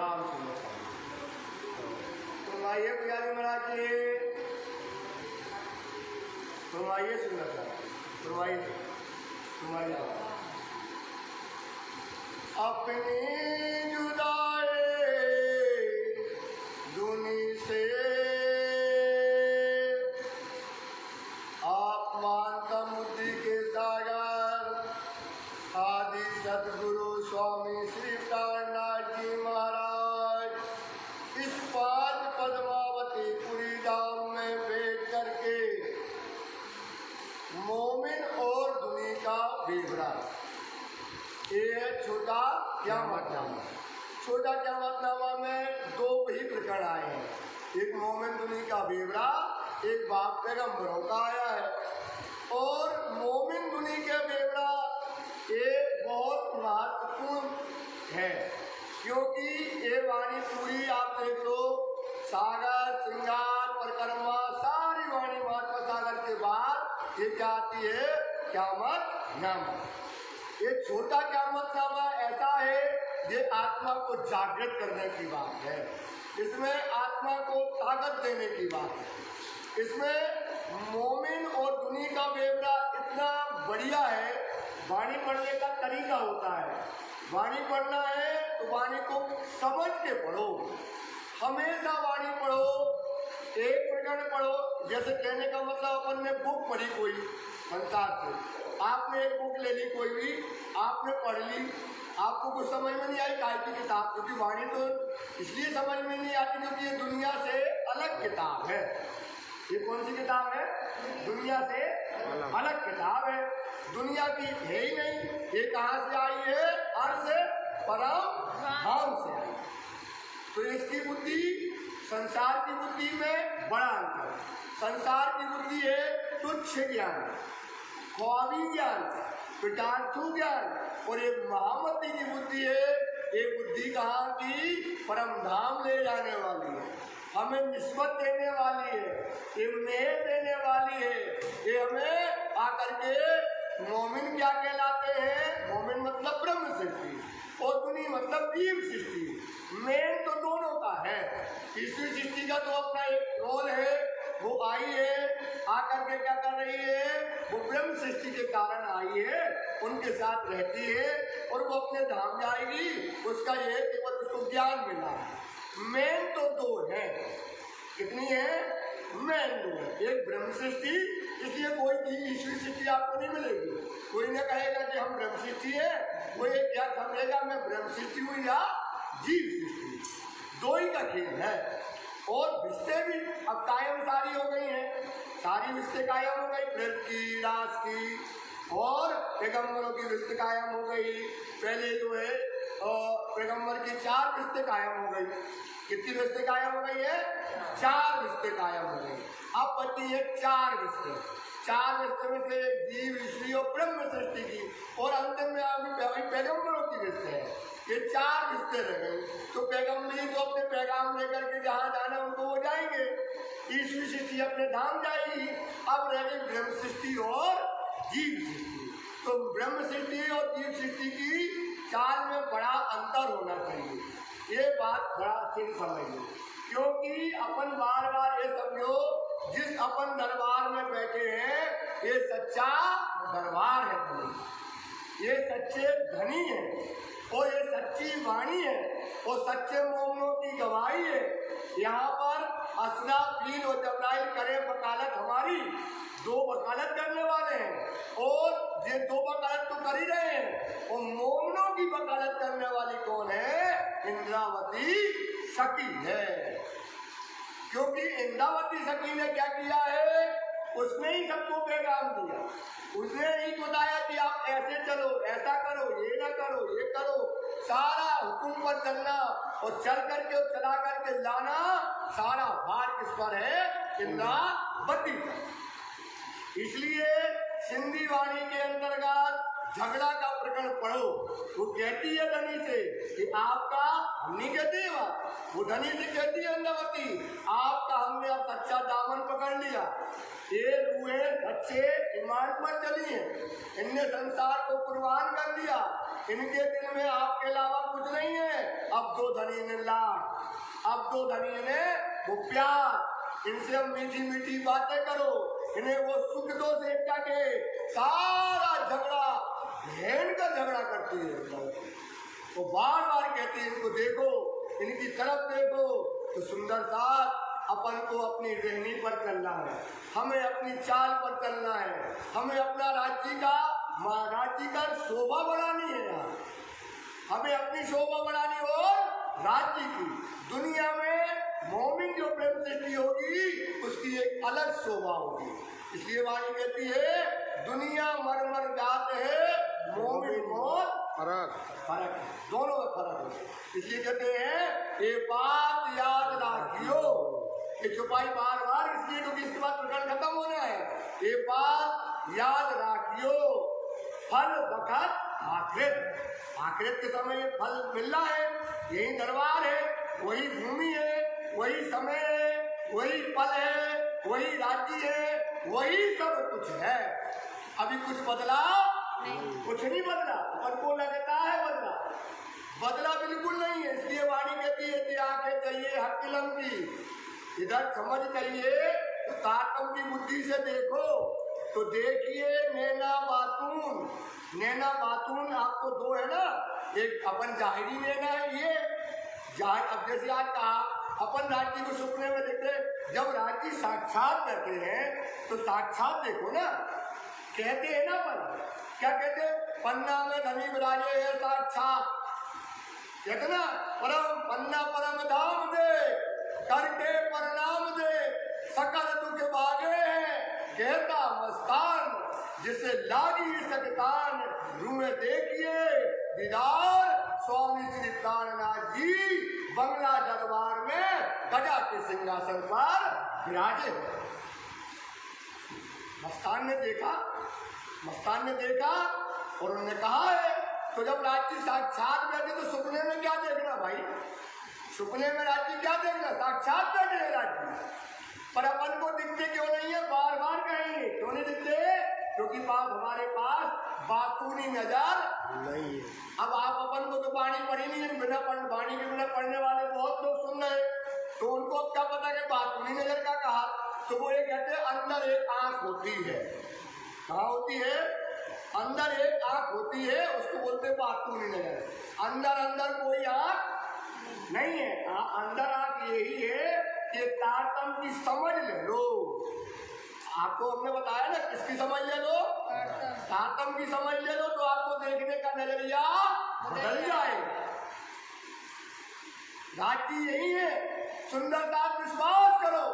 ध्यान सुनना चाहिए। तुम आइए पुजारी महाराज जी, तुम आइए सुनना चाहिए, तुम आइए अपनी जुदाई दुनी से आत्मान मुक्ति के सागर आदि सदगुरु स्वामी श्री प्राणनाथ जी महाराज इस पांच पद्मावती पुरी धाम में बैठ करके मोमिन और दुनी का बेवड़ा, ये छोटा क़यामतनामा। छोटा क़यामतनामा में दो ही प्रकरण आए हैं, एक मोमिन दुनी का बेवड़ा, एक बाप पैगंबरों का आया है। और मोमिन दुनी के बेवड़ा ये बहुत महत्वपूर्ण है, क्योंकि ये वाणी पूरी आप देख लो, सागर श्रृंगार परिक्रमा सारी वाणी महात्मा सागर के बाद ये क्या आती है? क़यामतनामा। ये छोटा क़यामतनामा ऐसा है ये आत्मा को जागृत करने की बात है, इसमें आत्मा को ताकत देने की बात है। इसमें मोमिन और दुनी का बेवड़ा इतना बढ़िया है। वाणी पढ़ने का तरीका होता है, वाणी पढ़ना है तो वाणी को समझ के पढ़ो, हमेशा वाणी पढ़ो, एक प्रकरण पढ़ो। जैसे कहने का मतलब अपन ने बुक पढ़ी कोई संसार से, आपने एक बुक ले ली कोई भी, आपने पढ़ ली, आपको कुछ समझ में नहीं आई काय की किताब, क्योंकि वाणी तो इसलिए समझ में नहीं आती क्योंकि ये दुनिया से अलग किताब है। ये कौन सी किताब है? दुनिया से अलग किताब है, दुनिया की है ही नहीं। ये कहाँ से आई है? अर्थ से, परम धाम से आई। तो इसकी बुद्धि संसार की बुद्धि में बड़ा अंतर है। संसार की बुद्धि है तुच्छ ज्ञान, ख्वाबी ज्ञान, पिटार्थू ज्ञान, और ये महामती की बुद्धि है, ये बुद्धि कहाँ की? परम धाम ले जाने वाली है, हमें निस्बत देने वाली है, ये मेहर देने वाली है। ये हमें आकर के मोमिन क्या कहलाते हैं? मोमिन मतलब ब्रह्म सृष्टि और दुनी मतलब जीव सृष्टि। मेन तो दोनों का है। ईश्वर सृष्टि का तो अपना एक रोल है, वो आई है, आकर के क्या कर रही है? वो ब्रह्म सृष्टि के कारण आई है, उनके साथ रहती है और वो अपने धाम जाएगी। उसका ये केवल उसको ज्ञान मिला है। मेन तो दो है, कितनी है? मेन दो है। एक ब्रह्म सृष्टि, इसलिए कोई ईश्वर सृष्टि आपको नहीं मिलेगी। कोई न कहेगा कि हम ब्रह्म सृष्टि है, वो ये क्या समझेगा मैं ब्रह्म सृष्टि हुई या जीव सृष्टि, दो ही का खेल है। और विषय भी अब कायम सारी हो गई हैं, सारी विषय कायम हो गई, ब्रज की, रास की और पैगंबरों की विषय कायम हो गई। पहले जो है पैगंबर की 4 विषय कायम हो गई। कितनी विषय कायम हो गई है? 4 विषय कायम हो गई। अब बची है 4 विषय। 4 विषय में से जीव, ईश्वरी और ब्रह्म सृष्टि की, और अंतिम में अभी पैगंबरों की विषय है। ये 4 रिश्ते रह गए। तो पैगंबरी तो अपने पैगाम लेकर के जहाँ जाना उनको वो जाएंगे, ईश्वरी सृष्टि अपने धाम जाएगी। अब रह गई ब्रह्म सृष्टि और जीव सृष्टि। तो ब्रह्म सृष्टि और जीव सृष्टि की चाल में बड़ा अंतर होना चाहिए, ये बात बड़ा अच्छे से समझिए। क्योंकि अपन बार बार ये समझो, जिस अपन दरबार में बैठे हैं ये सच्चा दरबार है, ये सच्चे धनी है और ये सच्ची वाणी है और सच्चे मोमिनों की गवाही है। यहाँ पर असरा पीर और जबराइल करे वकालत हमारी, 2 वकालत करने वाले हैं और ये 2 वकालत तो कर ही रहे हैं। और मोमिनों की वकालत करने वाली कौन है? इंद्रावती सखी है। क्योंकि इंद्रावती सखी ने क्या किया है? उसने ही सबको पैगाम दिया, उसने ही बताया कि आप ऐसे चलो, ऐसा करो, ये ना करो, ये करो, सारा हुक्म पर चलना और चल करके और चला करके लाना, सारा भार किस पर है? इंद्रावती पर। इसलिए सिंधी वाणी के अंतर्गत झगड़ा का प्रकरण पढ़ो। वो कहती है धनी से कि आपका, हमने कहते हैं वो धनी से कहती है इंद्रावती, आपका हमने अब सच्चा दामन पकड़ लिया, ये रूहें सच्चे ईमान पर चली हैं, इनने संसार को कुर्बान कर दिया, इनके दिल में आपके अलावा कुछ नहीं है। अब दो धनी ने लाख, अब दो धनी ने वो प्यार, इनसे हम मीठी मीठी बातें करो, इन्हें वो सुख दो से के सारा झगड़ा बहन का झगड़ा करती है। वो बार बार कहती है इनको देखो, इनकी तरफ देखो। तो सुंदर साथ अपन को अपनी रहनी पर चलना है, हमें अपनी चाल पर चलना है, हमें अपना राज्य का शोभा बढ़ानी है यार, हमें अपनी शोभा बढ़ानी और राज्य की। दुनिया में मोमिन जो प्रेम सृष्टि होगी उसकी एक अलग शोभा होगी। इसलिए वाणी कहती है दुनिया मर मर जाते है, मोमिन मौत फर्क है, दोनों में फर्क है। इसलिए कहते हैं ये बात याद रखियो, ये छुपाई बार बार इसलिए क्योंकि इसके बाद प्रकरण खत्म होना है। ये बात याद रखियो, फल वक़्त आखिरत के समय ये फल मिल रहा है, यही दरबार है, वही भूमि है, वही समय है, वही पल है, वही राज्य है, वही सब कुछ है। अभी कुछ बदला नहीं, कुछ नहीं बदला, अपन को लगता है बदला बिल्कुल नहीं है। इसलिए वाणी कहती है कि आंखें चाहिए हकीलम की, इधर समझ चाहिए तो ताकम की बुद्धि से देखो। तो देखिए नैना बातून आपको दो है ना, एक अपन जाहिरी नैना है, ये अब जैसे आज कहा अपन राज्य को सपने में देखते, जब राज्य साक्षात करते हैं तो साक्षात देखो ना, कहते हैं ना अपन क्या कहते, पन्ना में धनी विराजे है साक्षात, कहते ना परम पन्ना परम धाम दे करके प्रणाम दे, सकल दुख भागे है कहता मस्तान, जिसे लागी सकतान रूए देखिए दीदार स्वामी श्री प्राणनाथ जी बंगला दरबार में गजा के सिंहासन पर विराजे। मस्तान ने देखा और उन्होंने कहा है तो जब राज्य साक्षात बैठे तो सुपने में क्या देखना भाई, सुपने में राज्य क्या देखना, साक्षात बैठे राज्य। पर अपन को दिखते क्यों नहीं है, बार बार कहेंगे क्यों नहीं दिखते, क्योंकि हमारे पास बातूनी नजर नहीं है। अब आप अपन को तो वाणी पढ़ी नहीं है, बिना वाणी के बिना पढ़ने वाले बहुत लोग सुन रहे, तो उनको क्या पता कि बातूनी नजर का कहा। तो वो ये कहते हैं अंदर एक आंख होती है, कहाँ होती है, अंदर एक आंख होती है, उसको बोलते हैं बातूनी नजर। अंदर कोई आंख नहीं है, अंदर आंख यही है कि तारतम की समझ ले लो। आपको हमने बताया ना किसकी समझ ले लो, तारतम की समझ ले लो, तो आपको देखने का नजरिया बदल जाएगा। राज्य यही है, सुंदरता विश्वास करो।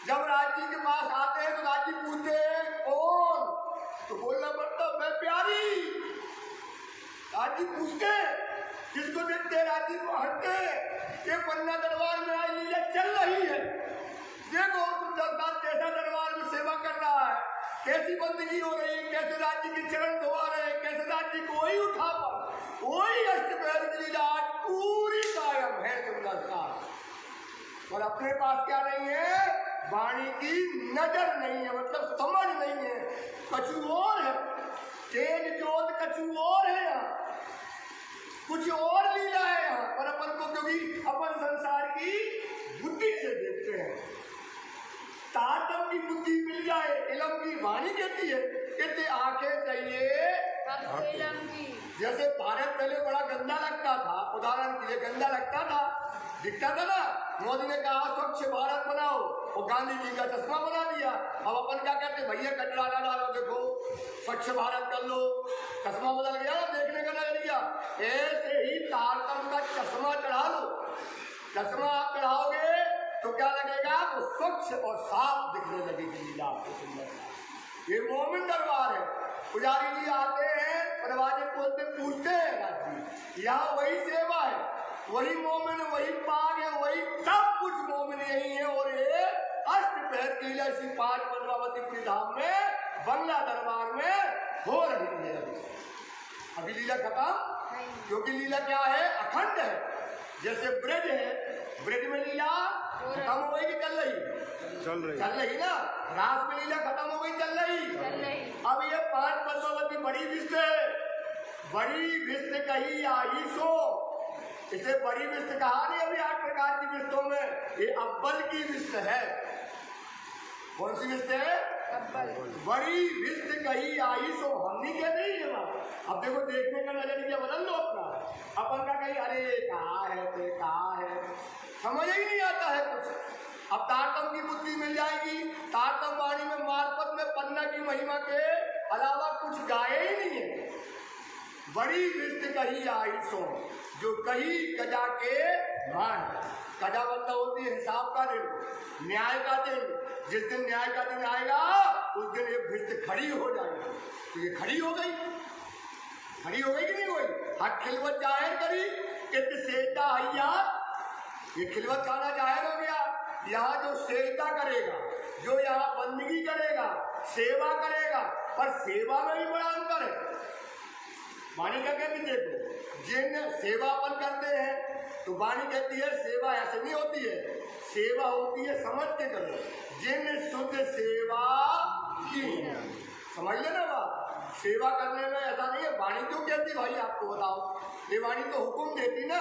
जब राज्य के पास आते हैं तो राज्य पूछते हैं कौन, तो बोलना पड़ता मैं प्यारी। राज्य पूछते जिसको देखते राज्य को हटते, ये पन्ना दरबार में आज लीला चल रही है, देखो सुंदरता कैसा दरबार में सेवा कर रहा है, कैसी बंदगी हो रही है, कैसे राज्य के चरण धोआ रहे, कैसे राज्य को ही उठा पा, वही अष्टपहर की लीला आज पूरी कायम है सुंदरता। और अपने पास क्या नहीं है, वाणी की नजर नहीं है, मतलब समझ नहीं है, कछु और है, तेज जोत कछु और है, यहाँ कुछ और लीला है यहाँ पर। अपन को क्योंकि अपन संसार की बुद्धि से देखते हैं, तारतम की बुद्धि मिल जाए, इलम की वाणी कहती है, कहते आंखें चाहिए इलम की। जैसे भारत पहले बड़ा गंदा लगता था, उदाहरण के लिए गंदा लगता था, दिखता था ना, मोदी ने कहा स्वच्छ भारत बनाओ और गांधी जी का चश्मा बना दिया। अब अपन क्या कहते, भैया कचरा ना डालो, देखो स्वच्छ भारत कर लो, चश्मा बदल गया ना देखने का नजरिया। ऐसे ही तारतम का चश्मा चढ़ा लो, चश्मा आप चढ़ाओगे तो क्या लगेगा, वो स्वच्छ और साफ दिखने लगेगी लीला आपको सुंदर। ये मोमिन दरबार है, पुजारी जी आते हैं, दरवाजे खोलते पूछते हैं राज्य, यहाँ वही सेवा है, वही मोमिन, वही पाग है, वही सब कुछ मोमिन यही है। और ये अष्टपहर की लीला इसी 5 पद्मावती धाम में बंगला दरबार में हो रही है। अभी लीला खत्म, क्योंकि लीला क्या है, अखंड है। जैसे ब्रज है, ब्रज में लीला खत्म हो गई कि चल रही ना, रास में लीला खत्म हो गई, चल रही। अब ये 5 पद्मावती बड़ी विषय है, बड़ी विस्त कही आई सो, इसे बड़ी विस्त कहा नहीं अभी 8 प्रकार की विस्तों में, ये अव्वल की विस्त है। कौन सी विस्त है? अव्वल। बड़ी विस्त कही आई सो, हम नहीं कह रही ये बात। अब देखो देखने का नजरिया बदल लो अपना, अपन का कहीं अरे कहाँ है ते कहाँ है, समझ ही नहीं आता है कुछ। अब तारतम की बुद्धि मिल जाएगी, तारतम वाणी में मार्फत में पन्ना की महिमा के अलावा कुछ गाए ही नहीं है। बड़ी विस्त कही आई सो, जो कही गजा के मान, गजा मतलब होती है हिसाब का दिन, न्याय का दिन। जिस दिन न्याय का दिन आएगा उस दिन ये विस्त खड़ी हो जाएगी। तो ये खड़ी हो गई, खड़ी हो गई कि नहीं हुई? हक खिलवत जाहिर करी कित सेजदा हैया, ये खिलवत खाना जाहिर हो गया। यहाँ जो सेजदा करेगा, जो यहाँ बंदगी करेगा, सेवा करेगा, पर सेवा में भी बड़ा अंतर है। वाणी का कहती देखो, जिन सेवा अपन करते हैं तो वाणी कहती है सेवा ऐसे नहीं होती है, सेवा होती है समझ के करो। जिन शुद्ध सेवा की, समझ लेना बात, सेवा करने में ऐसा नहीं है। वाणी क्यों कहती भाई आपको बताओ, ये वाणी तो हुक्म देती ना।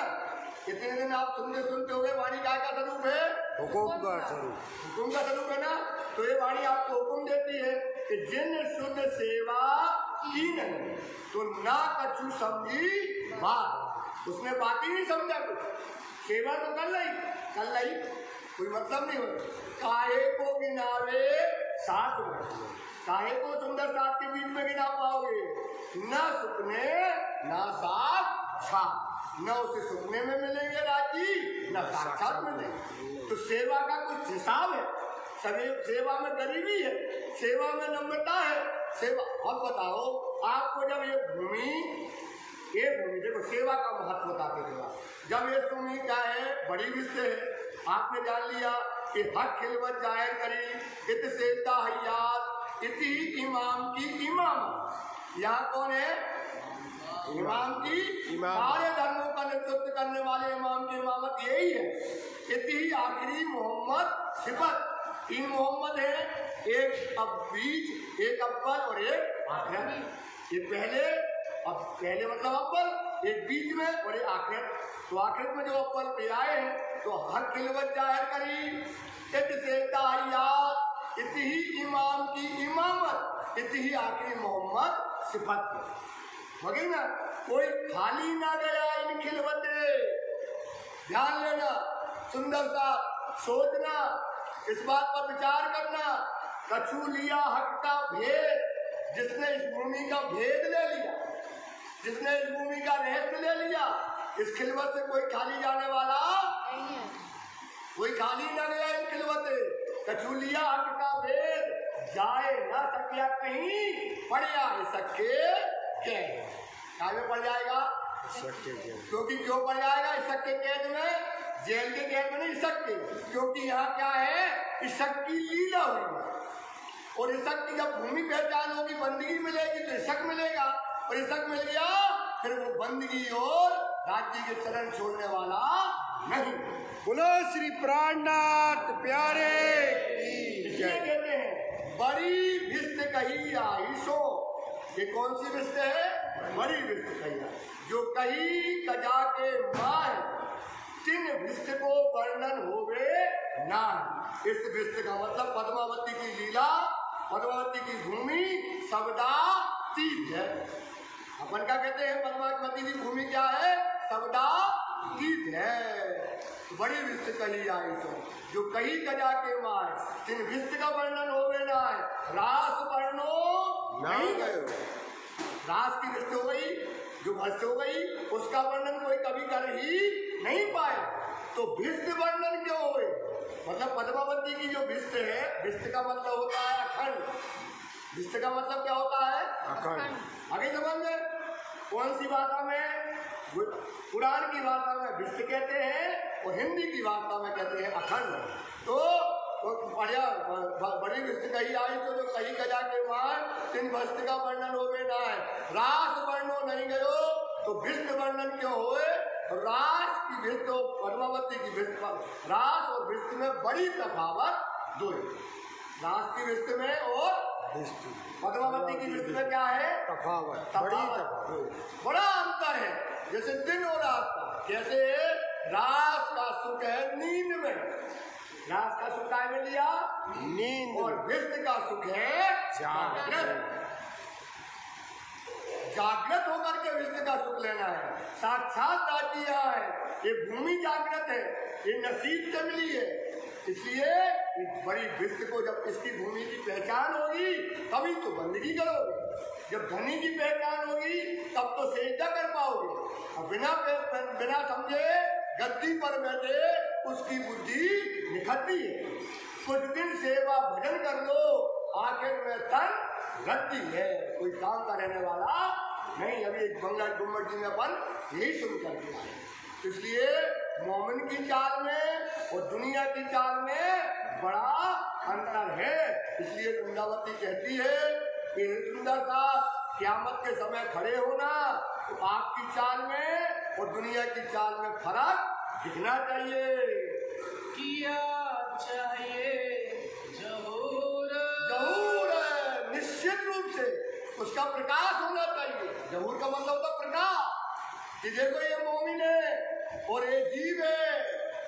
कितने दिन आप सुनते हो वाणी का स्वरूप है? हुक्म का स्वरूप, हुक्म का स्वरूप है ना। तो ये वाणी आपको हुक्म देती है कि जिन शुद्ध सेवा की नहीं तो ना कछु समझी बात, उसने बात ही नहीं समझा कुछ। सेवा तो कर ली, कोई मतलब नहीं हो। काहे को गिनावे साथ में, काहे को सुंदर साथ के बीच में गिना पाओगे? न सुपने न साथ छाप, न उसे सुपने में मिलेंगे राजी, न साक्षात मिलेंगे। तो सेवा का कुछ हिसाब है, सभी सेवा में गरीबी है, सेवा में नम्रता है। सेवा, अब बताओ आपको जब ये भूमि देखो सेवा का महत्व बताते थे। जब ये भूमि क्या है? बड़ी विस्त है। आपने जान लिया कि हक खिलवत जाहिर करी इत सेजदा हयात इति इमाम की इमाम। यहाँ कौन है? इमाम की, सारे धर्मों का नेतृत्व करने वाले इमाम की इमामत यही है। इति आखिरी मोहम्मद सिफत, 3 मोहम्मद है, एक अब बीच, एक अव्वल और एक आखिर। ये पहले मतलब अव्वल, एक बीच में और एक आखिर। तो आखिर में जो अव्वल पे आए हैं तो हक खिलवत जाहिर करी इत सेजदा हयात इति ही इमाम की इमामत इति ही आखिरी मोहम्मद सिफत। हो गई ना? कोई खाली ना गया इन खिलवते। ध्यान लेना, सुंदर सा सोचना, इस बात पर विचार करना। कछु लिया हक का भेद, जिसने इस भूमि का भेद ले लिया, जिसने इस भूमि का रहस्य ले लिया, इस खिलवत से कोई खाली जाने वाला नहीं है। कोई खाली न गया इन खिलवते। कछु लिया हक का भेद, जाए न सकिया कहीं, पड़िया सके के। क्या में पड़ जाएगा? क्योंकि क्यों पड़ जाएगा? इस शक के कैद में, जेल के कैद में नहीं, शक के। क्योंकि यहाँ क्या है? इस शक की लीला हुई, और इस शक की जब भूमि पहचान होगी, बंदगी मिलेगी तो शक मिलेगा, और ये शक मिल गया फिर वो बंदगी और राज्य के चरण छोड़ने वाला नहीं। बोलो श्री प्राणनाथ प्यारे। इसलिए कहते हैं बड़ी विस्त कही आई सो। ये कौन सी विस्त है? बड़ी विस्त कही आई, जो कही गजा के माय, तिन विस्त को वर्णन होवे ना। इस विस्त का मतलब पद्मावती की लीला, पद्मावती की भूमि शब्दातीत है। अपन क्या कहते हैं? पद्मावती की भूमि क्या है? शब्दातीत है। बड़ी विस्त कही आई सो, जो कही गजा के माय, तिन विस्त का वर्णन होवे ना। रास वर्णो नहीं गयो, रास की विस्त हो गई, जो भस्त हो गई, उसका वर्णन कोई कभी कर ही नहीं पाया। तो विस्त वर्णन क्यों हुए? मतलब पद्मावती की जो विस्त है, विस्त का मतलब होता है अखंड। विस्त का मतलब क्या होता है? अखंड। आगे समझ में? कौन सी भाषा में? पुराण की भाषा में विस्त कहते हैं और हिंदी की भाषा में कहते हैं अखंड। तो बढ़िया बड़ी विस्त कही आई तो जो कही गजा के मार, तिन विस्त का वर्णन होवे ना है। रास वर्णो नहीं गयो, तो विस्त वर्णन क्यों हुए? रास की विस्त और पद्मावती की विस्त, रास और विस्त में बड़ी तफावत दो है। रास की विस्त में और पद्मावती की दृष्टि में क्या है? तफावत, बड़ी तफावत, बड़ा अंतर है। जैसे दिन और रात का, जैसे रात का सुख है नींद में, रात का सुख काय में लिया? नींद, और विष्णु का सुख है जागृत। जागृत होकर के विष्णु का सुख लेना है। साक्षात राज्य यहाँ है, ये भूमि जागृत है, ये नसीब से मिली है। इसलिए इस बड़ी विष्णु को जब इसकी भूमि की पहचान होगी तभी तो बंदगी करोगे। जब धनी की पहचान होगी तब तो सेजदा कर पाओगे। और बिना समझे गद्दी पर बैठे उसकी बुद्धि निखरती है। कुछ दिन सेवा भजन कर लो, आखिर में तन रद्दी है, कोई काम का रहने वाला नहीं। अभी एक बंगला गुम्बद जी में अपन यही शुरू कर दिया है। इसलिए मोमिन की चाल में और दुनिया की चाल में बड़ा अंतर है। इसलिए कुंडावती कहती है कि सुंदर सा क़यामत के समय खड़े होना तो आपकी चाल में और दुनिया की चाल में फर्क दिखना चाहिए। किया चाहिए जहूर, जहूर निश्चित रूप से उसका प्रकाश होना चाहिए। जहूर का मतलब होता प्रकाश कि देखो ये मोमिन है और ये जीव है।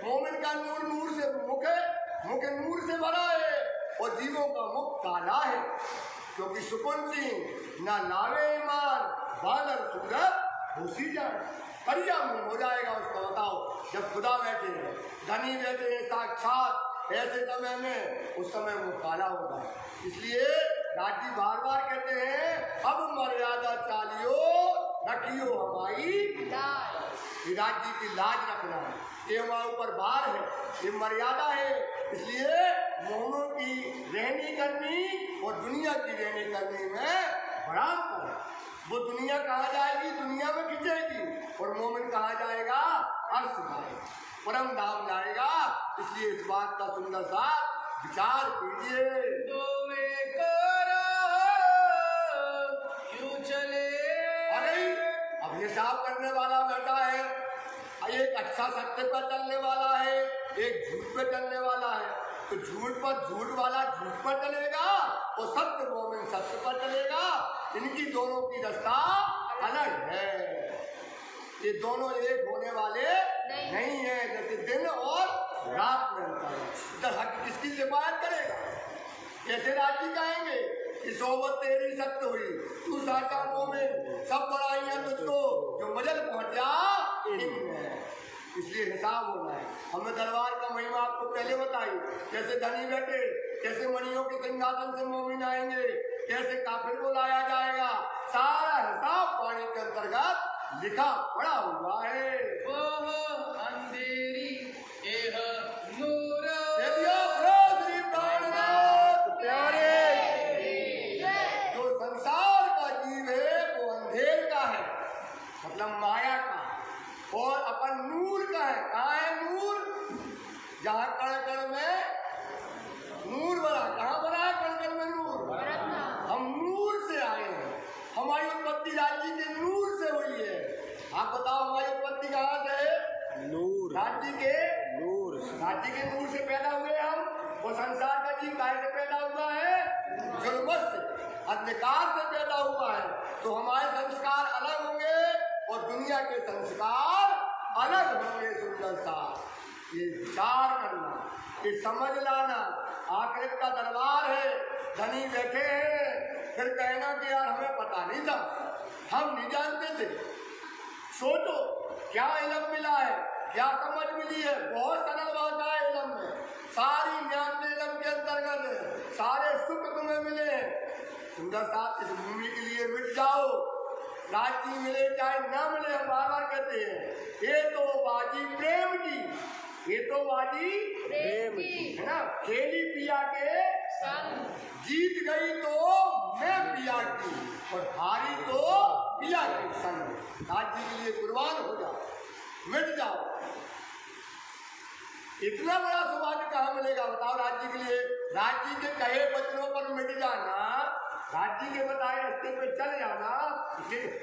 मोमिन का नूर नूर से मुख है, मुख नूर से भरा है और जीवों का मुख काला है। क्योंकि सुकुन सिंह ना लावे ईमान बादल सूरत घुसी जाए, करिया मुंह हो जाएगा उसका। बताओ जब खुदा बैठे हैं, धनी बैठे हैं साक्षात ऐसे समय में, उस समय वो काला होगा। इसलिए राजी बार बार कहते हैं अब मर्यादा चालियो रखियो हमारी राज्य की लाज रखना है। ये हमारे ऊपर भार है, ये मर्यादा है। इसलिए मोमों की रहनी करनी और दुनिया की रहनी करनी में बड़ा अंतर है। वो दुनिया कहाँ जाएगी? दुनिया में खिंचेगी, और मोमिन कहाँ जाएगा? अर्श जाएगा, परम धाम जाएगा। इसलिए इस बात का सुंदर सा विचार कीजिए। क्यों चले? अरे अब हिसाब करने वाला बैठा है, एक अच्छा सत्य पर चलने वाला है, एक झूठ पे चलने वाला है। तो झूठ पर झूठ वाला झूठ पर चलेगा और सत्य मोमिन सत्य पर चलेगा। इनकी दोनों की रास्ता अलग है, ये दोनों एक होने वाले नहीं है। जैसे दिन और रात में अंतर है। इधर हक किसकी हिफाजत करेगा? कैसे राजी कहेंगे कि सोबत तेरी सत्य हुई, तू साचा मोमिन, सब बड़ाइयां तुझको, जो मजल पहुंचा इनमें। इसलिए हिसाब होना है। हमने दरबार का महिमा आपको पहले बताई, कैसे धनी बैठे, कैसे मणियों के सिंहासन से मोमिन आएंगे, कैसे काफिर को लाया जाएगा। सारा हिसाब पानी के अंतर्गत लिखा पड़ा हुआ है। अंधेरी एह नूर, श्री प्राणनाथ प्यारे, जो संसार का जीव है वो अंधेर का है, मतलब माया का, और अपन नूर का है। कहाँ है नूर? जहाँ कण कण में नूर बना। कहाँ बना है कण कण में नूर? हम नूर से आए हैं। हमारी उत्पत्ति राज्य के नूर से हुई है। आप बताओ हमारी उत्पत्ति कहाँ से है? नूर, राज्य के नूर, राज्य के नूर से पैदा हुए हम। और संसार का जीव काहे से पैदा हुआ है? जुल्मत से, अंधकार से पैदा हुआ है। तो हमारे संस्कार अलग होंगे और दुनिया के संस्कार अलग होंगे। सुंदर सा ये विचार करना, ये समझ लाना। आखिरत का दरबार है, धनी बैठे हैं, फिर कहना कि यार हमें पता नहीं था, हम नहीं जानते थे। सोचो क्या इल्म मिला है, क्या समझ मिली है। बहुत सरल भाषा है इल्म में, सारी ज्ञान इल्म के अंतर्गत है, सारे सुख तुम्हें मिले हैं। सुंदर साथ इस भूमि के लिए मिट जाओ, राज्य मिले चाहे ना मिले, हम बार बार कहते हैं ये तो बाजी प्रेम की, ये तो बाजी प्रेम की है ना। खेली पिया के जीत गई तो मैं पिया की, और हारी तो पिया के संग। राज्य के लिए कुर्बान हो जाओ, मिट जाओ। इतना बड़ा सौभाग्य कहाँ मिलेगा बताओ राज्य के लिए? राज्य के कहे वचनों पर मिट जाना, राज्य के बताए रास्ते पे चल जाना,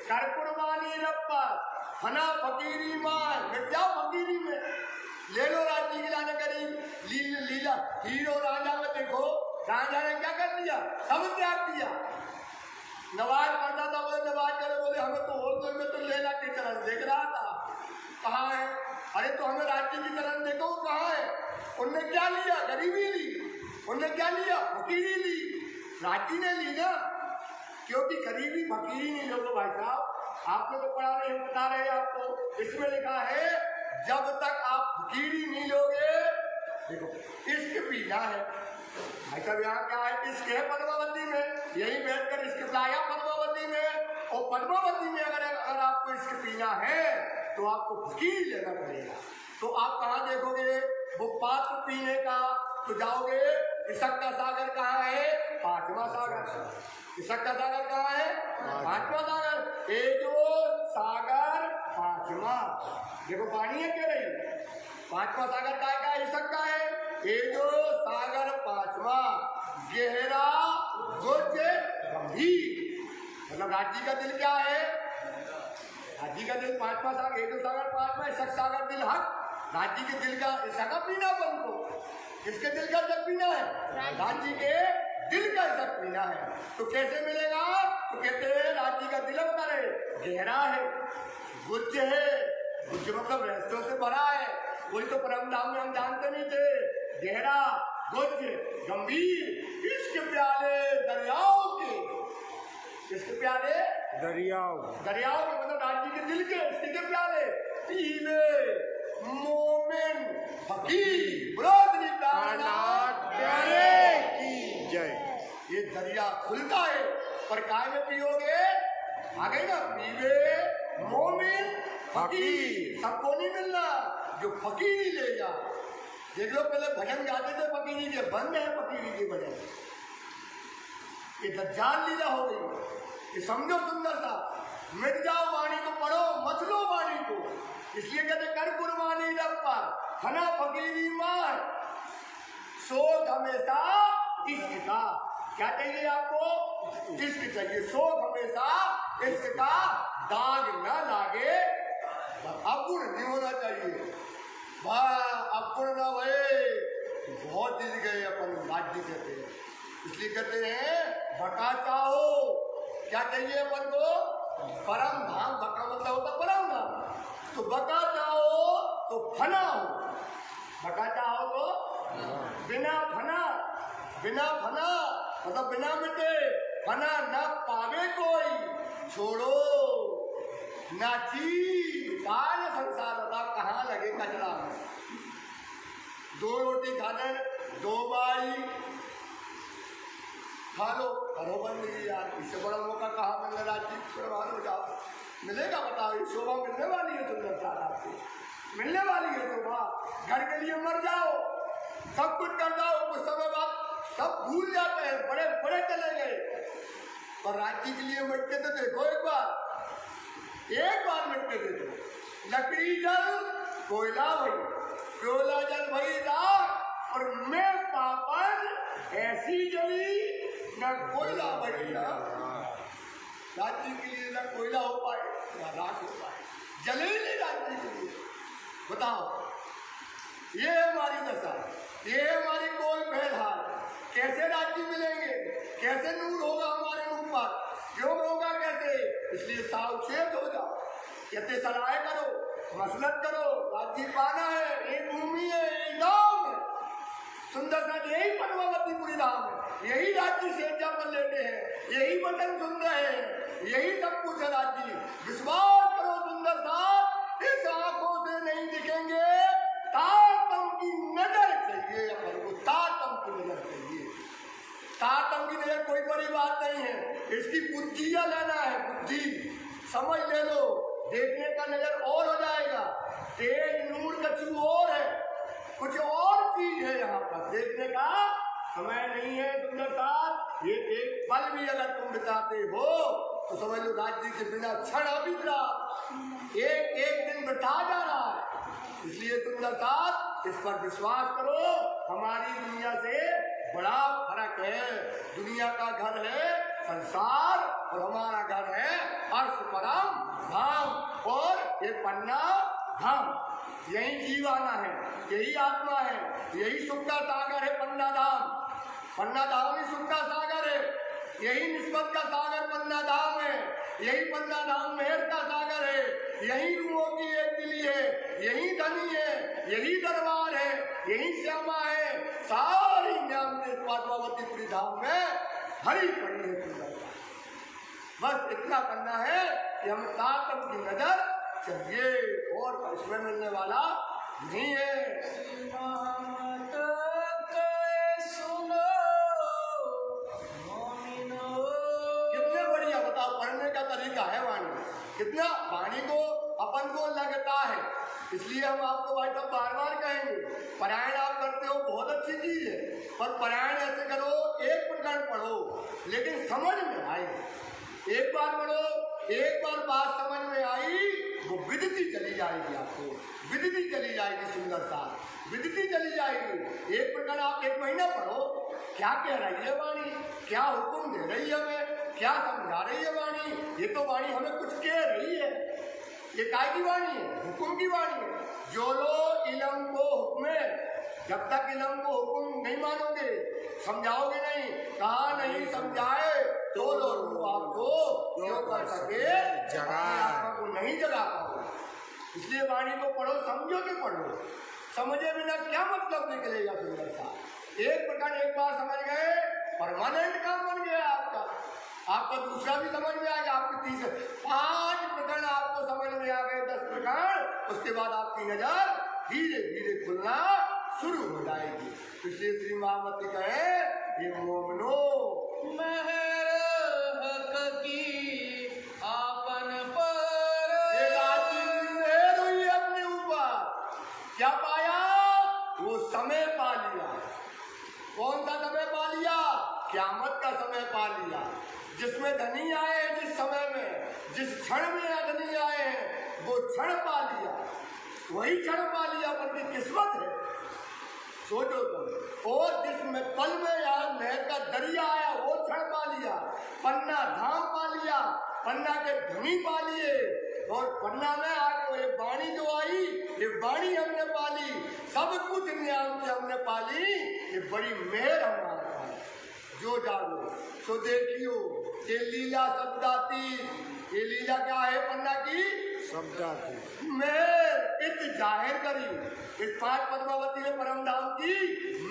कर कुर्बानी रब पर, फना फकीरी मान, मिट जाओ फकीरी में। ले लो राज्य की लाने करीब लीला हीरो राजा में देखो कहाँ जा रहे, क्या कर दिया, सब त्याग दिया। नवाज पढ़ता था, बोले नवाज करे, बोले हमें तो और कोई में तो लेला की चरण देख रहा था, कहाँ है? अरे तो हमें राज्य की चरण देखो कहाँ है? उनने क्या लिया, गरीबी ली, उनने क्या लिया, फकीरी ली, राज्य ने ली ना, क्योंकि गरीबी फकीरी नहीं लोगो भाई साहब, आपने तो पढ़ा नहीं, बता रहे आपको, इसमें लिखा है जब तक आप फकीरी नहीं लोगे, देखो इश्क पीना है भाई साहब। यहाँ क्या है, इश्क है पद्मावती में, यही बैठकर इश्क पिलाया पद्मावती में, और पद्मावती में अगर आपको इश्क पीना है तो आपको फकीरी लेना पड़ेगा। तो आप कहाँ देखोगे वो पात्र पीने का, तो जाओगे इसक का सागर कहाँ है, पांचवा सागर। इसक का सागर कहाँ है, पांचवा सागर। ये जो सागर पांचवा, देखो पानी है क्या रही, पांचवा सागर का है, इसक का है। ये जो सागर पांचवा, गहरा गुज गंभीर, मतलब राज्य का दिल क्या है, राज्य का दिल पांचवा सागर, ये जो सागर पांचवा, इसक सागर दिल हक, राज्य के दिल का इसका पीना बन को, किसके दिल का जग पीना है, राज्य के दिल का इसक पीना है। तो कैसे मिलेगा, तो कहते हैं राज्य का दिल बता रहे गहरा है, गुज है, गुज मतलब रहस्यों से भरा है, वही तो परम धाम में हम जानते नहीं थे। गहरा गुज गंभीर, इसके प्याले दरियाओं के, किसके प्याले, दरियाओं, दरियाओं के मतलब राज्य के दिल के, इसके प्याले पीले मोमिन फकीर प्यारे की जय। ये दरिया खुलता है, पर काय में पियोगे, आ गई ना, पीवे मोमिन फकीर, सबको नहीं मिलना, जो फकीरी ले जा। देख लो पहले भजन गाते थे फकीरी के, बंद है फकीरी के भजन, ये दज्जाल लीला हो गई। ये समझो सुंदर सा, मिट जाओ वाणी को, पढ़ो मत लो वाणी को, इसलिए कहते कर कुर्बानी रब पर, फना फकीरी मार, शोक हमेशा इश्क का, क्या चाहिए आपको, इश्क चाहिए, शोक हमेशा इश्क का, दाग न लागे, अपुण नहीं होना चाहिए, अपुण न भये, बहुत दिल गए अपन राज्य कहते हैं। इसलिए कहते हैं बका चाहो, क्या चाहिए अपन को, परम धाम, बका मतलब होता परम धाम, तो बका चाहो तो फना हो, बका चाहो तो बिना फना, बिना फना मतलब बिना मिटे, फना न पावे कोई, छोड़ो नाची सारे संसार बता कहाँ लगे कचरा में। दो रोटी खाने, दो बाई खा लो, करो बंदगी यार, इससे बड़ा मौका कहाँ मिलना, राज्य प्रवान हो जाओ, मिलेगा बताओ, ये शोभा मिलने वाली है, सुंदर साथ आपसे मिलने वाली है शोभा, घर के लिए मर जाओ, सब कुछ कर जाओ, कुछ समय बाद सब भूल जाते हैं, बड़े बड़े चले गए, और राज्य के लिए मिटते तो देखो एक बार मिटते देखो, लकड़ी जल कोयला वही, कोयला जल वही राख, और मैं पापन ऐसी जली न कोयला वही राख। राज्य के लिए न कोयला हो पाए न राख हो पाए, जले नहीं राज्य के लिए, बताओ, ये हमारी दशा, ये हमारी कोल भेद हाल, कैसे राज्य मिलेंगे, कैसे नूर होगा हमारे मुख पर, योग होगा कैसे, इसलिए सावचेत हो जाओ, कहते सलाह करो, मसलत करो, राज्य पाना है, एक भूमि है, एक गाँव है, सुंदर सा यही पद्मावतीपुरी धाम है, यही राज्य सेजा पर लेते हैं, यही वचन सुन रहे हैं, यही सब कुछ है राज्य। विश्वास करो सुंदर सा, इस आंखों से नहीं दिखेंगे, तातम की नजर चाहिए अपन को, तातम की नजर चाहिए, तातम की नजर कोई बड़ी बात नहीं है, इसकी बुद्धियां लेना है, बुद्धि समझ ले लो, देखने का नजर और हो जाएगा, तेज नूर कछु और है, कुछ और चीज है यहाँ पर, देखने का समय नहीं है सुंदरता। ये एक पल भी अगर तुम बिताते हो तो समझ लो राज्य के बिना क्षण अभी रात एक एक दिन बिता जा रहा है। इसलिए सुंदरता इस पर विश्वास करो, हमारी दुनिया से बड़ा फर्क है, दुनिया का घर है संसार और हमारा घर है अर्थ परम धाम, और ये पन्ना धाम, यही जीवाना है, यही आत्मा है, यही सुख का सागर है पन्ना धाम। पन्ना धाम ही सुख का सागर है, यही निस्बत का सागर पन्ना धाम है, यही पन्ना धाम मेहर का सागर है, यही रूहों की एक दिली है, यही धनी है, यही दरबार है, यही श्यामा है। सारी न्याम के पद्मावतीपुरी धाम में हरी पड़ी है सुंदरता। बस इतना करना है कि हम ताकत की नजर चाहिए और इसमें मिलने वाला नहीं है। कितने बढ़िया बताओ, पढ़ने का तरीका है वाणी, कितना वाणी को अपन को लगता है। इसलिए हम आपको भाई साहब बार बार कहेंगे, पारायण आप करते हो बहुत अच्छी चीज है, पर पारायण ऐसे करो, एक प्रकरण पढ़ो लेकिन समझ में आए। एक बार पढ़ो, एक बार बात समझ में आई, वो विदिती चली जाएगी, आपको विदिती चली जाएगी, सुंदरता विदिती चली जाएगी। एक प्रकार आप एक महीना पढ़ो, क्या कह रही है वाणी, क्या हुक्म दे रही है हमें, क्या समझा रही है वाणी। ये तो वाणी हमें कुछ कह रही है, ये काय की वाणी है, हुक्म की वाणी है। जो लोग इलम को हुक्म, जब तक इलम को हुक्म नहीं मानोगे, समझाओगे नहीं, कहा नहीं समझाए तो लोग आपको जो कर सके आत्मा को नहीं जगा पाओगे। इसलिए वाणी को पढ़ो, समझो के पढ़ो, समझे बिना क्या मतलब निकलेगा सुंदरता। एक प्रकार एक बार समझ गए, परमानेंट काम बन गया आपका, आपका दूसरा भी समझ में आ गया, आपके तीसरे 5 प्रकरण आपको समझ में आ गए, 10 प्रकरण, उसके बाद आपकी नजर धीरे धीरे खुलना शुरू हो जाएगी। इसलिए श्री महामती कहे, ये मोमनो मेहर हक की आपन पर, ये राजी की मेहर हुई अपने ऊपर, क्या पाया, वो समय पा लिया। कौन सा समय पा लिया, क़यामत का समय पा लिया, जिसमें धनी आए हैं, जिस समय में, जिस क्षण में धनी आए हैं, वो क्षण पा लिया, वही क्षण पा लिया, पर की किस्मत है, सोचो तुम। और जिसमें पल में यार नहर का दरिया आया, वो क्षण पा लिया, पन्ना धाम पा लिया, पन्ना के धनी पा लिए, और पन्ना में आगे ये वाणी जो आई, ये वाणी हमने पाली, सब कुछ नियम से हमने पाली, ये बड़ी मेहर हमारे पास। जो जागो सो देखियो, ये लीला शब्दाती, ये लीला क्या है पन्ना की, शब्दाती मेहर इत जाहिर करी। इस 5 पद्मावती ने परम धाम की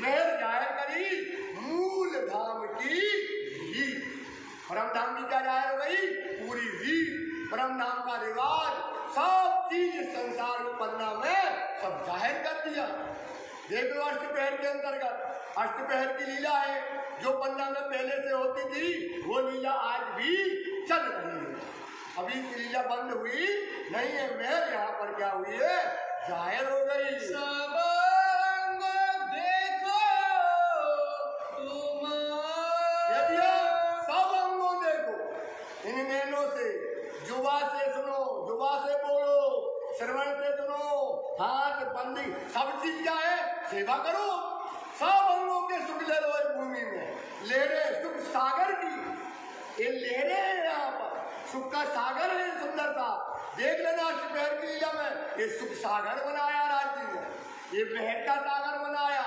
मेहर जाहिर करी, मूल धाम की ही। परम धाम की क्या जाहिर हो गई, पूरी रीत, परम धाम का रिवाज, सब चीज इस संसार में पन्ना में सब जाहिर कर दिया। देख लो अष्टपहर के अंतर्गत अष्टपहर की लीला है, जो पन्ना में पहले से होती थी, वो लीला आज भी चल रही है। अभी की लीला बंद हुई नहीं है, मेहर यहाँ पर क्या हुई है, जाहिर हो गई। सब अंग देखो तुम, यदि सब अंगों देखो, इन नैनों से, जुबा से सुनो, जुबा से बोलो, श्रवण से सुनो, हाथ बंदी, सब चीज क्या है, सेवा करो। सब अंगों के सुख ले लो इस भूमि में, लहरें सुख सागर की, ये लहरें हैं यहाँ पर, सुख का सागर है सुंदरता। देख लेना अष्टपहर की लीला में, ये सुख सागर बनाया राज्य ने, ये मेहर का सागर बनाया,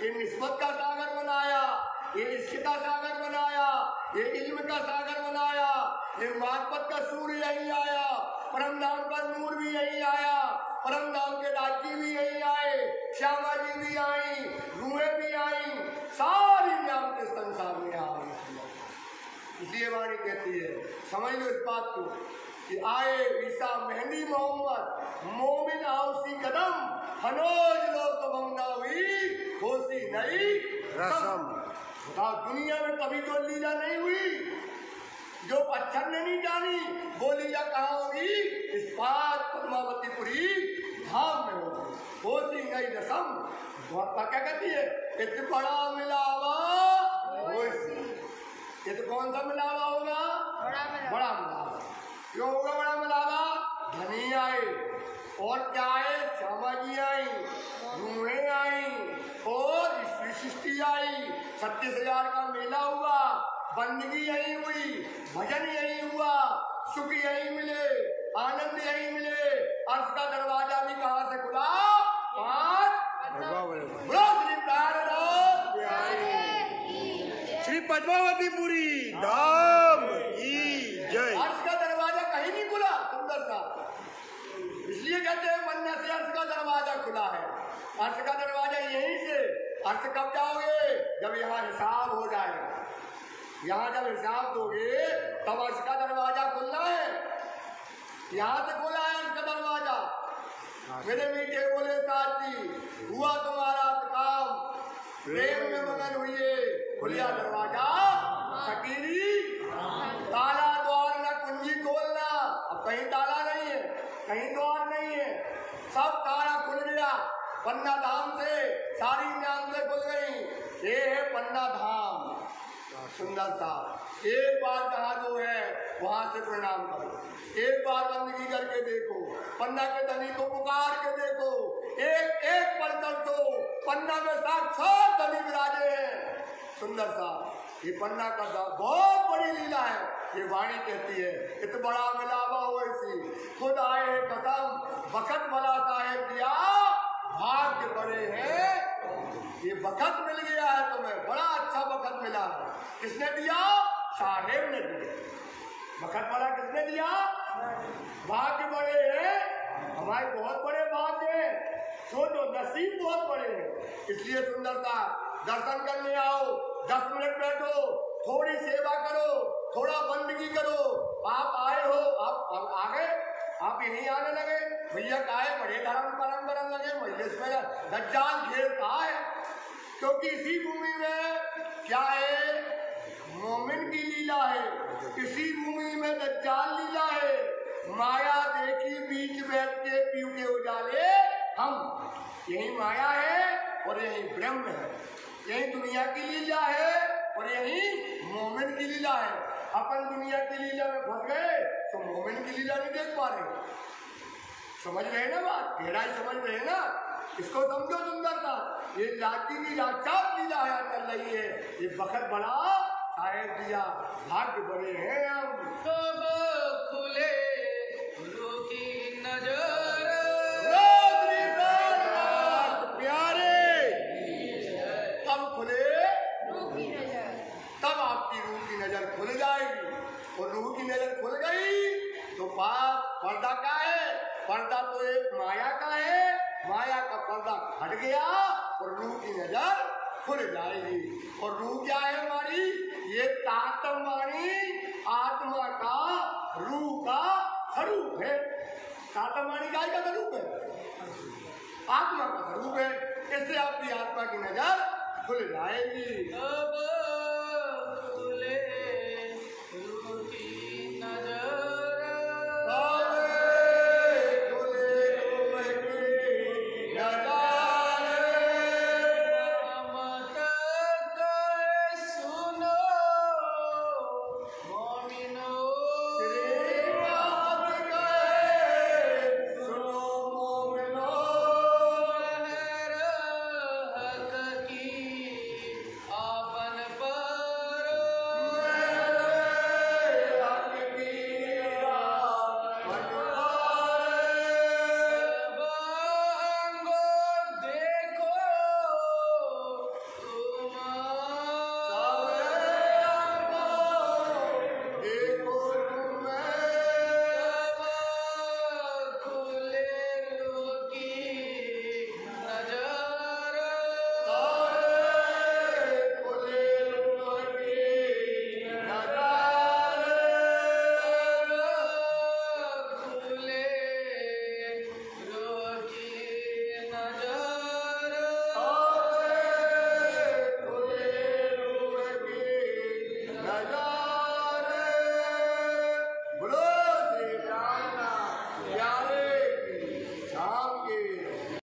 ये निस्बत का सागर बनाया, ये इश्क का सागर बनाया, ये इल्म का सागर बनाया, ये मार्फत का सूर्य यही आया, परम धाम का नूर भी यही आया, परम धाम के राज्य भी यही आए, श्यामा जी भी आई, रूहें भी आई, सारी नाम के संसार में आई। इसलिए वाणी कहती है, समझ लो इस बात को, कि आए ईसा मेहंदी मोहम्मद, मोमिन आउसी कदम, हनोज लोग कबंगा हुई, होसी नई रसम। बताओ दुनिया में कभी जो लीला नहीं हुई, जो अक्षर ने नहीं जानी, वो लीला कहाँ होगी, इस 5 पद्मावतीपुरी धाम में होगी, होसी नई रसम। क्या कहती है, इत बड़ा मिलावा होसी, ये तो कौन सा मिलावा होगा, बड़ा मिलावा। क्यों होगा बड़ा मिलावा, धनी आए, और क्या आए, श्यामा जी आई, रूहें आई, और सृष्टि आई, 36,000 का मेला हुआ, बंदगी यही हुई, भजन यही हुआ, सुख यही मिले, आनंद यही मिले। अर्श का दरवाजा भी कहाँ से खुला, 5 भगवान श्री प्यारे पद्मावतीपुरी धाम की जय। अर्श का दरवाजा कहीं नहीं खुला, सुंदर सा, इसलिए कहते हैं पन्ना से अर्श का दरवाजा खुला है। अर्श का दरवाजा यहीं से, अर्श कब जाओगे? जब यहाँ हिसाब हो जाएगा, यहाँ जब हिसाब दोगे तब अर्श का दरवाजा खुलना है। यहाँ से खुला है अर्श का दरवाजा। मेरे मीठे बोले साथी, हुआ तुम्हारा काम, प्रेम में मगन हुए, खुलिया दरवाजा सकीरी। ताला द्वार न कुंजी खोलना, अब कहीं ताला नहीं है, कहीं द्वार नहीं है, सब ताला खुल गया। पन्ना धाम से सारी नाम से खुल गई। ये है पन्ना धाम, सुंदर सा। एक बार जहाँ जो है वहां से प्रणाम करो, एक बार बंदगी करके देखो, पन्ना के धनी को पुकार के देखो, एक एक पल तक तो पन्ना में साक्षात धनी विराजे हैं। सुंदर सा ये पन्ना का बहुत बड़ी लीला है। ये वाणी कहती है, इत बड़ा मिलावा हो इसी, खुद आए कसम बखत भला साहेब दिया, भाग्य बड़े हैं। ये बखत मिल गया है तुम्हें, बड़ा अच्छा बखत मिला है। किसने दिया? साहेब ने दिया। बखत वाला किसने दिया? भाग्य बड़े हैं, हमारे बहुत बड़े भाग्य हैं, सोचो नसीब बहुत बड़े हैं। इसलिए सुंदरता दर्शन करने आओ, 10 मिनट बैठो, थोड़ी सेवा करो, थोड़ा बंदगी करो। आप आए हो, आप आ गए, आप यहीं आने लगे, भैया काहे बड़े धर्म परम करने लगे, मजलिस में दज्जाल घेर कहा है? क्योंकि इसी भूमि में क्या है? मोमिन की लीला है, इसी भूमि में दज्जाल लीला है। माया देखी बीच बैठ के पीऊ के उजाले हम, यही माया है और यही ब्रह्म है, यही दुनिया की लीला है और यही मोमिन की लीला है। अपन दुनिया की लीला में फंस गए तो मोमिन की लीला नहीं देख पा रहे। समझ रहे ना बात, गहराई समझ रहे ना? इसको समझो सुंदरता, ये जाति की साक्षात लीला है, चल रही है। ये बखत बड़ा साहेब दिया, भाग्य बने हैं हम। कब खुले गुरु की नजर, प्यारे कब खुले? तब आपकी रूह की नजर खुल जाएगी। और रूह की नजर खुल गई तो बात पर्दा का है, पर्दा तो एक माया का है, माया का पर्दा हट गया और रूह की नजर खुल जाएगी। और रूह क्या है हमारी? ये तातमवाणी आत्मा का, रूह का स्वरूप है। तातमवाणी गाय का स्वरूप है, आत्मा का स्वरूप है। इससे आपकी आत्मा की नजर खुल जाएगी।